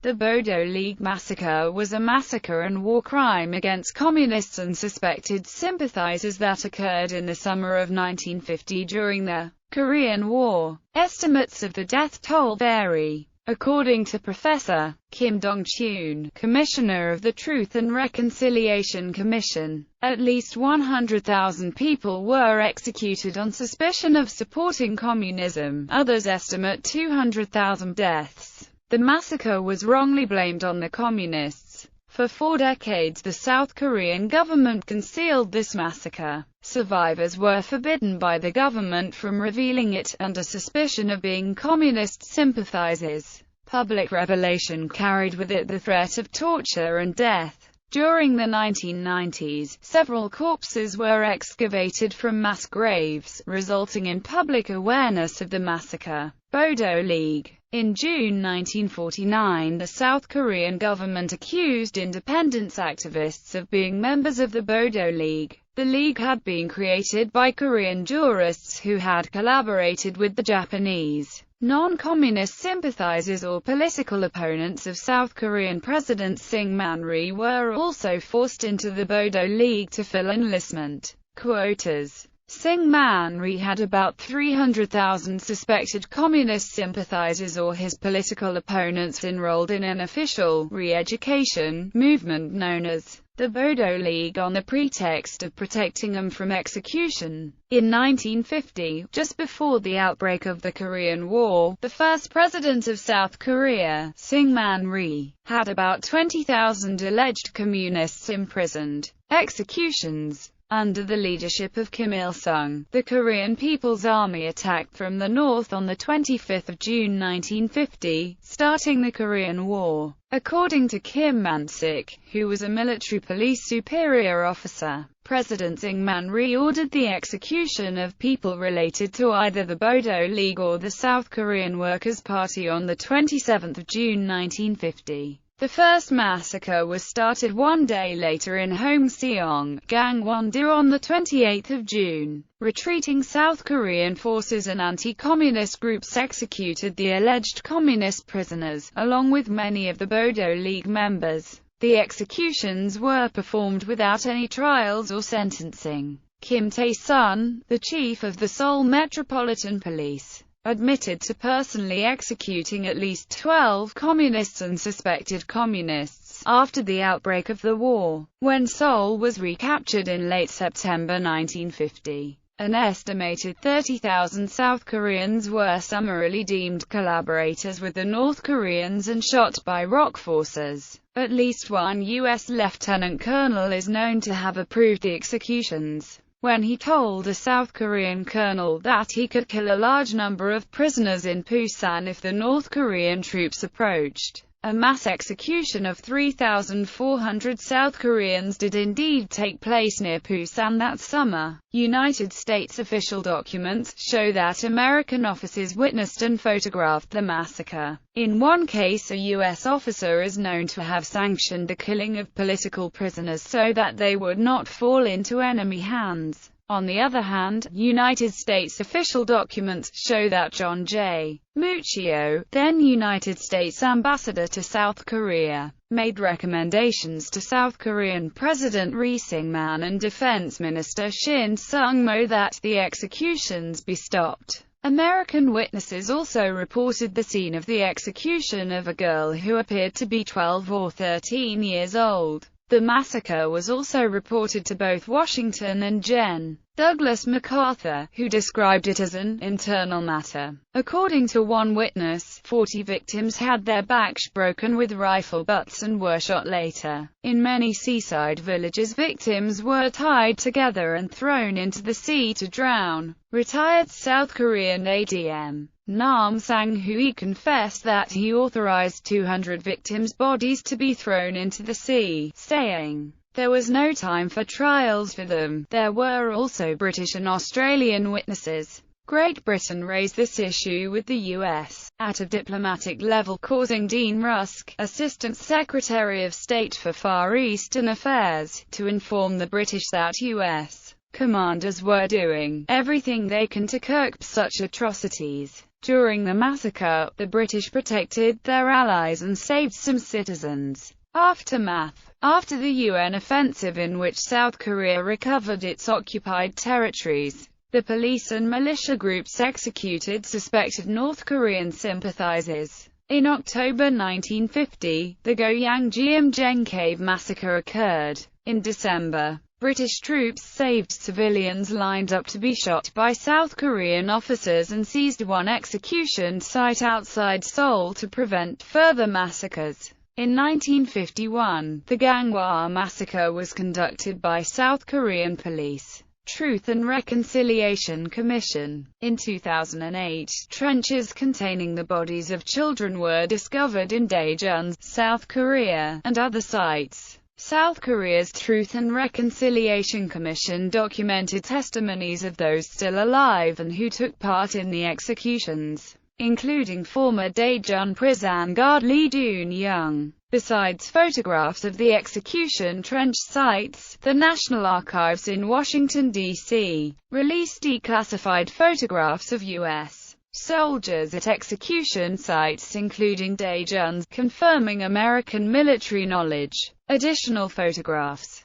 The Bodo League massacre was a massacre and war crime against communists and suspected sympathizers that occurred in the summer of 1950 during the Korean War. Estimates of the death toll vary. According to Professor Kim Dong-chun, Commissioner of the Truth and Reconciliation Commission, at least 100,000 people were executed on suspicion of supporting communism. Others estimate 200,000 deaths. The massacre was wrongly blamed on the communists. For 4 decades the South Korean government concealed this massacre. Survivors were forbidden by the government from revealing it, under suspicion of being communist sympathizers. Public revelation carried with it the threat of torture and death. During the 1990s, several corpses were excavated from mass graves, resulting in public awareness of the massacre. Bodo League. In June 1949, the South Korean government accused independence activists of being members of the Bodo League. The League had been created by Korean jurists who had collaborated with the Japanese. Non-communist sympathizers or political opponents of South Korean President Syngman-rhee were also forced into the Bodo League to fill enlistment quotas. Syngman-rhee had about 300,000 suspected communist sympathizers or his political opponents enrolled in an official re-education movement known as the Bodo League on the pretext of protecting them from execution. In 1950, just before the outbreak of the Korean War, the first president of South Korea, Syngman-rhee, had about 20,000 alleged communists imprisoned. Executions. Under the leadership of Kim Il-sung, the Korean People's Army attacked from the north on 25 June 1950, starting the Korean War. According to Kim Man-sik, who was a military police superior officer, President Syngman-rhee ordered the execution of people related to either the Bodo League or the South Korean Workers' Party on 27 June 1950. The first massacre was started 1 day later in Homseong, Gangwon-do on 28 June. Retreating South Korean forces and anti-communist groups executed the alleged communist prisoners, along with many of the Bodo League members. The executions were performed without any trials or sentencing. Kim Tae-sun, the chief of the Seoul Metropolitan Police, admitted to personally executing at least 12 communists and suspected communists after the outbreak of the war. When Seoul was recaptured in late September 1950, an estimated 30,000 South Koreans were summarily deemed collaborators with the North Koreans and shot by ROK forces. At least one U.S. lieutenant colonel is known to have approved the executions, when he told a South Korean colonel that he could kill a large number of prisoners in Busan if the North Korean troops approached. A mass execution of 3,400 South Koreans did indeed take place near Busan that summer. United States official documents show that American officers witnessed and photographed the massacre. In one case, a U.S. officer is known to have sanctioned the killing of political prisoners so that they would not fall into enemy hands. On the other hand, United States official documents show that John J. Muccio, then United States ambassador to South Korea, made recommendations to South Korean President Ri Syngman and Defense Minister Shin Sung-mo that the executions be stopped. American witnesses also reported the scene of the execution of a girl who appeared to be 12 or 13 years old. The massacre was also reported to both Washington and Gen. Douglas MacArthur, who described it as an internal matter. According to one witness, 40 victims had their backs broken with rifle butts and were shot later. In many seaside villages, victims were tied together and thrown into the sea to drown. Retired South Korean ADM Nam Sang-hui confessed that he authorized 200 victims' bodies to be thrown into the sea, saying, "There was no time for trials for them." There were also British and Australian witnesses. Great Britain raised this issue with the US at a diplomatic level, causing Dean Rusk, Assistant Secretary of State for Far Eastern Affairs, to inform the British that US commanders were doing everything they can to curb such atrocities. During the massacre, the British protected their allies and saved some citizens. Aftermath. After the UN offensive in which South Korea recovered its occupied territories, the police and militia groups executed suspected North Korean sympathizers. In October 1950, the Goyang-Jeomjeong Cave massacre occurred. In December, British troops saved civilians lined up to be shot by South Korean officers and seized one execution site outside Seoul to prevent further massacres. In 1951, the Gangwon massacre was conducted by South Korean police. Truth and Reconciliation Commission. In 2008, trenches containing the bodies of children were discovered in Daejeon, South Korea, and other sites. South Korea's Truth and Reconciliation Commission documented testimonies of those still alive and who took part in the executions, including former Daejeon prison guard Lee Doon-young. Besides photographs of the execution trench sites, the National Archives in Washington, D.C., released declassified photographs of U.S. soldiers at execution sites including Daejeon's, confirming American military knowledge. Additional photographs